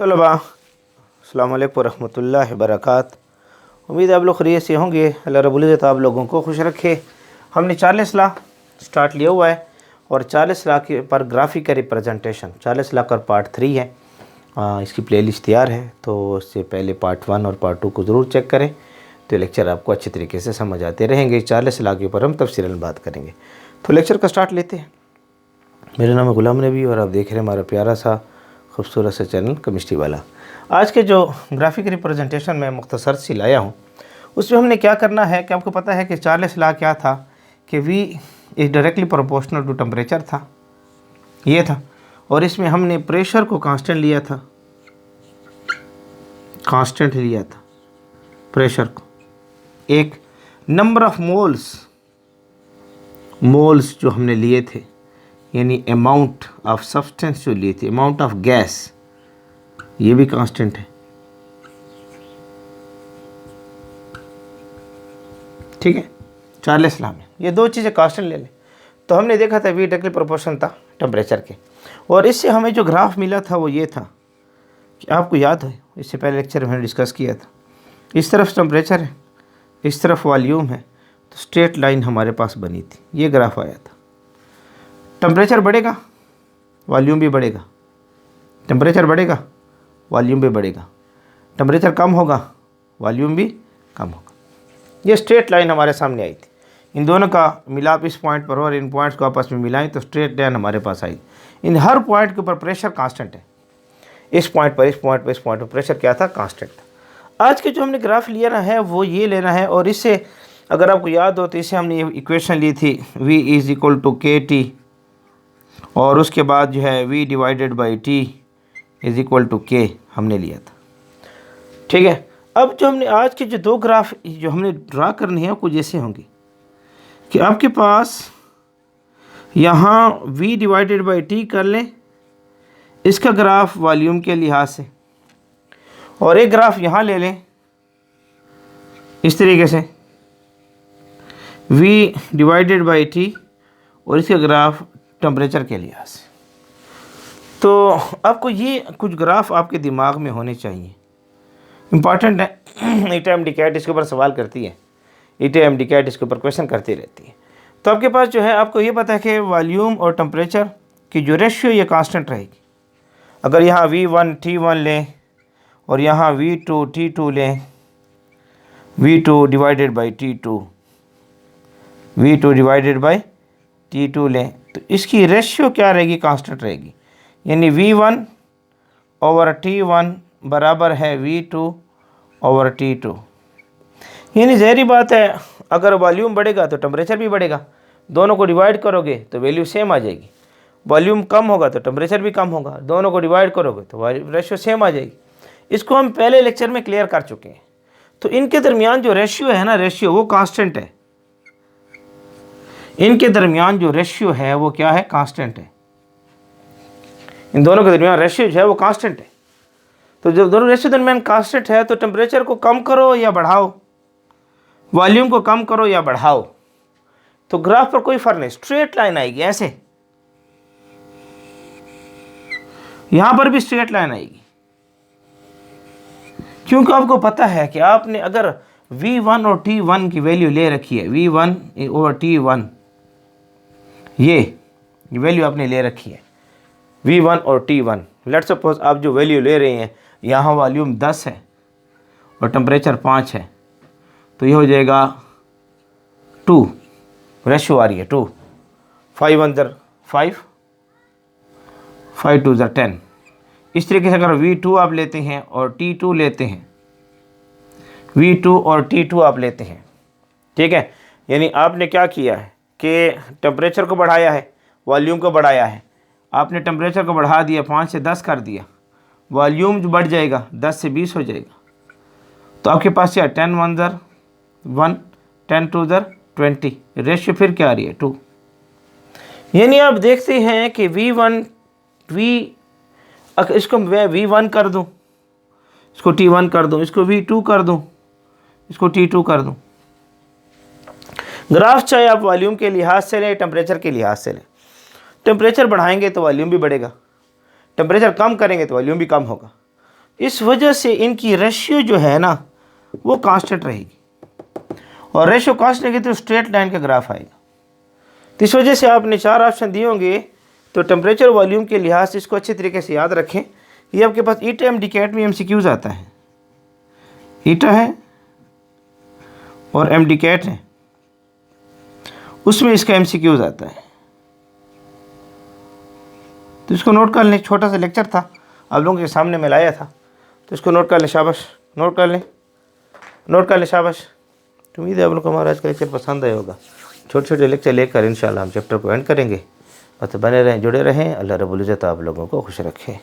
तलबा अस्सलाम वालेकुम रहमतुल्लाहि बरकात। उम्मीद है आप लोग खैरियत से होंगे। अल्लाह रब्बुल इज़्ज़त आप लोगों को खुश रखे। हमने 40 लाख स्टार्ट लिया हुआ है और 40 लाख के पर ग्राफिक का रिप्रेजेंटेशन 40 लाख का पार्ट 3 है। इसकी प्लेलिस्ट तैयार है, तो इससे पहले पार्ट 1 और पार्ट 2 को ज़रूर चेक करें, तो लेक्चर आपको अच्छे तरीके से समझ आते रहेंगे। 40 लाख के ऊपर हम तफसीलन बात करेंगे, तो लेक्चर का स्टार्ट लेते हैं। मेरा नाम है गुलाम नबी और आप देख रहे हैं हमारा प्यारा सा खूबसूरत सा चैनल केमिस्ट्री वाला। आज के जो ग्राफिक रिप्रेजेंटेशन मैं मुख्तसर सी लाया हूँ, उसमें हमने क्या करना है कि आपको पता है कि 40 लाख क्या था कि V is directly proportional to temperature था, ये था। और इसमें हमने प्रेशर को कांस्टेंट लिया था, कांस्टेंट लिया था प्रेशर को। एक नंबर ऑफ मोल्स जो हमने लिए थे, यानी अमाउंट ऑफ सब्सटेंस जो लिए थे, अमाउंट ऑफ गैस, ये भी कांस्टेंट है। ठीक है, 40 लाख में ये दो चीज़ें कांस्टेंट ले लें। तो हमने देखा था V डायरेक्टली प्रोपोर्शनल था टेम्परेचर के, और इससे हमें जो ग्राफ मिला था वो ये था कि आपको याद है इससे पहले लेक्चर में हमने डिस्कस किया था। इस तरफ टेम्परेचर है, इस तरफ वॉल्यूम है, तो स्ट्रेट लाइन हमारे पास बनी थी, ये ग्राफ आया था। टेम्परेचर बढ़ेगा, वॉल्यूम भी बढ़ेगा, टेम्परेचर बढ़ेगा, वॉल्यूम भी बढ़ेगा, टेम्परेचर कम होगा, वॉल्यूम भी कम होगा। ये स्ट्रेट लाइन हमारे सामने आई थी। इन दोनों का मिलाप इस पॉइंट पर हो और इन पॉइंट्स को आपस में मिलाएं तो स्ट्रेट लाइन हमारे पास आई। इन हर पॉइंट के ऊपर प्रेशर कांस्टेंट है। इस पॉइंट पर, इस पॉइंट पर, इस पॉइंट पर प्रेशर क्या था? कांस्टेंट था। आज के जो हमने ग्राफ लिया ना है वो ये लेना है, और इससे अगर आपको याद हो तो इससे हमने ये इक्वेशन ली थी V is equal to KT, और उसके बाद जो है V divided by T is equal to K हमने लिया था। ठीक है, अब जो हमने आज के जो दो ग्राफ जो हमने ड्रा करनी है कुछ ऐसे होंगी कि आपके पास यहाँ V डिवाइडेड बाई T कर लें, इसका ग्राफ वॉल्यूम के लिहाज से, और एक ग्राफ यहाँ ले लें इस तरीके से V डिवाइडेड बाई T, और इसका ग्राफ टेम्परेचर के लिहाज से। तो आपको ये कुछ ग्राफ आपके दिमाग में होने चाहिए, इम्पॉर्टेंट है। ETM कैट इसके ऊपर सवाल करती है, ETM कैट इसके ऊपर क्वेश्चन करती रहती है। तो आपके पास जो है, आपको ये पता है कि वॉल्यूम और टेम्परेचर की जो रेशियो ये कांस्टेंट रहेगी। अगर यहाँ V1 T1 लें और यहाँ V2 T2 लें, V2 divided by T2, V2 divided by T2 लें, तो इसकी रेशियो क्या रहेगी? कांस्टेंट रहेगी। यानी V1 ओवर T1 बराबर है V2 ओवर T2। यानी ज़ाहिर बात है, अगर वॉल्यूम बढ़ेगा तो टेम्परेचर भी बढ़ेगा। दोनों को डिवाइड करोगे तो वैल्यू सेम आ जाएगी। वॉल्यूम कम होगा तो टेम्परेचर भी कम होगा, दोनों को डिवाइड करोगे तो रेशियो सेम आ जाएगी। इसको हम पहले लेक्चर में क्लियर कर चुके हैं। तो इनके दरमियान जो रेशियो है ना, रेशियो वो कांस्टेंट है। इनके दरमियान जो रेशियो है वो क्या है? कांस्टेंट है। इन दोनों के दरमियान रेशियो जो है वो कांस्टेंट है। तो जब दोनों रेशियो दरमियान कांस्टेंट है तो टेम्परेचर को कम करो या बढ़ाओ, वॉल्यूम को कम करो या बढ़ाओ, तो ग्राफ पर कोई फर्क नहीं, स्ट्रेट लाइन आएगी। ऐसे यहां पर भी स्ट्रेट लाइन आएगी, क्योंकि आपको पता है कि आपने अगर V1 और T1 की वैल्यू ले रखी है, V1 ओवर T1, ये वैल्यू आपने ले रखी है V1 और T1। लेट्स सपोज आप जो वैल्यू ले रहे हैं, यहाँ वॉल्यूम 10 है और टेम्परेचर 5 है, तो ये हो जाएगा 2, रेशियो आ रही है 2, 5 1 5, 5 2 10। इस तरीके से अगर V2 आप लेते हैं और T2 लेते हैं, V2 और T2 आप लेते हैं, ठीक है, यानी आपने क्या किया है कि टेम्परेचर को बढ़ाया है, वॉल्यूम को बढ़ाया है। आपने टेम्परेचर को बढ़ा दिया, 5 से 10 कर दिया, वॉल्यूम जो बढ़ जाएगा 10 से 20 हो जाएगा, तो आपके पास क्या 10 1 1, 10 2 20, रेशियो फिर क्या आ रही है? 2। यानी आप देखते हैं कि इसको मैं V1 कर दूं, इसको T1 कर दूं, इसको V2 कर दूं, इसको T2 कर दूं। ग्राफ चाहे आप वॉल्यूम के लिहाज से लें, टेम्परेचर के लिहाज से लें, टेम्परेचर बढ़ाएंगे तो वॉल्यूम भी बढ़ेगा, टेम्परेचर कम करेंगे तो वॉल्यूम भी कम होगा। इस वजह से इनकी रेशियो जो है ना वो कांस्टेंट रहेगी, और रेशियो कांस्टेंट रहेगी तो स्ट्रेट लाइन का ग्राफ आएगा। तो इस वजह से आपने 4 ऑप्शन दिए होंगे, तो टेम्परेचर वॉल्यूम के लिहाज से इसको अच्छे तरीके से याद रखें। ये आपके पास ईटा एमडीकैट में एमसीक्यूज आता है, ईटा है और एमडीकैट है, उसमें इसका एमसीक्यूज आता है। तो इसको नोट कर लें, छोटा सा लेक्चर था आप लोगों के सामने मैं लाया था, तो इसको नोट कर लें, शाबाश, नोट कर लें, नोट कर लें, शाबाश। तो उम्मीद है आप लोग को हमारा आज का लेक्चर पसंद आया होगा। छोटे छोटे लेक्चर लेकर इंशाल्लाह हम चैप्टर को एंड करेंगे। बस बने रहें, जुड़े रहें। अल्लाह रब्बुल इज़्ज़त आप लोगों को खुश रखे।